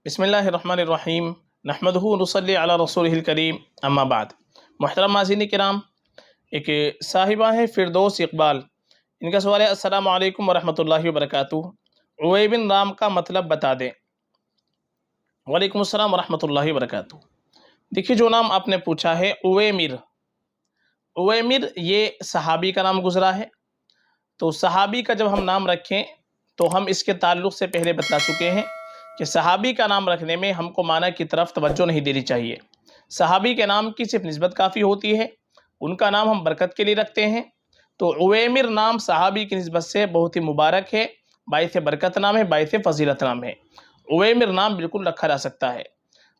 بسم اللہ الرحمن الرحیم نحمدہ ونصلی علی رسولہ الکریم اما بعد۔ محترم ناظرین کرام، ایک صاحبہ ہیں فردوس اقبال، ان کا سوال ہے السلام علیکم ورحمۃ اللہ وبرکاتہ، عویمر نام کا مطلب بتا دیں۔ وعلیکم السلام ورحمۃ اللہ وبرکاتہ۔ دیکھیے جو نام آپ نے پوچھا ہے عویمر، عویمر یہ صحابی کا نام گزرا ہے۔ تو صحابی کا جب ہم نام رکھیں تو ہم اس کے تعلق سے پہلے بتا چکے ہیں کہ صحابی کا نام رکھنے میں ہم کو معنی کی طرف توجہ نہیں دینی چاہیے۔ صحابی کے نام کی صرف نسبت کافی ہوتی ہے، ان کا نام ہم برکت کے لیے رکھتے ہیں۔ تو عویمر نام صحابی کی نسبت سے بہت ہی مبارک ہے، باعث برکت نام ہے، باعث فضیلت نام ہے۔ عویمر نام بالکل رکھا جا سکتا ہے۔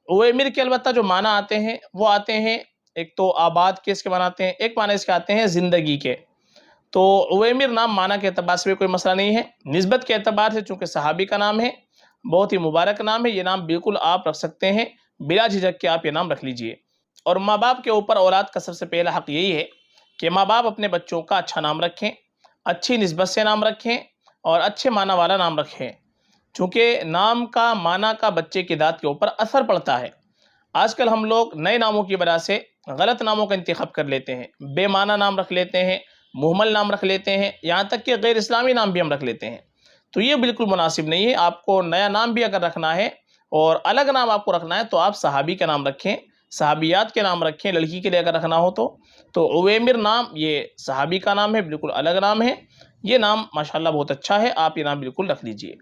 عویمر کے البتہ جو معنی آتے ہیں وہ آتے ہیں، ایک تو آباد کے اس کے معنی آتے ہیں، ایک معنی اس کے آتے ہیں زندگی کے۔ تو عویمر نام معنی کے اعتبار سے بھی کوئی مسئلہ نہیں ہے، نسبت کے اعتبار سے چونکہ صحابی کا نام ہے، بہت ہی مبارک نام ہے، یہ نام بالکل آپ رکھ سکتے ہیں، بلا جھجک کے آپ یہ نام رکھ لیجئے۔ اور ماں باپ کے اوپر اولاد کا سب سے پہلا حق یہی ہے کہ ماں باپ اپنے بچوں کا اچھا نام رکھیں، اچھی نسبت سے نام رکھیں اور اچھے معنی والا نام رکھیں، چونکہ نام کا معنی کا بچے کی ذات کے اوپر اثر پڑتا ہے۔ آج کل ہم لوگ نئے ناموں کی وجہ سے غلط ناموں کا انتخاب کر لیتے ہیں، بے معنی نام رکھ لیتے ہیں، مہمل نام رکھ لیتے ہیں، یہاں تک کہ غیر اسلامی نام بھی ہم رکھ لیتے ہیں۔ تو یہ بالکل مناسب نہیں ہے۔ آپ کو نیا نام بھی اگر رکھنا ہے اور الگ نام آپ کو رکھنا ہے تو آپ صحابی کا نام رکھیں، صحابیات کے نام رکھیں، لڑکی کے لیے اگر رکھنا ہو تو عویمر نام یہ صحابی کا نام ہے، بالکل الگ نام ہے، یہ نام ماشاءاللہ بہت اچھا ہے، آپ یہ نام بالکل رکھ لیجئے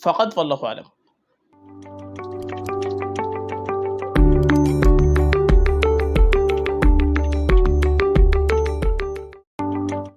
فقط، واللہ عالم۔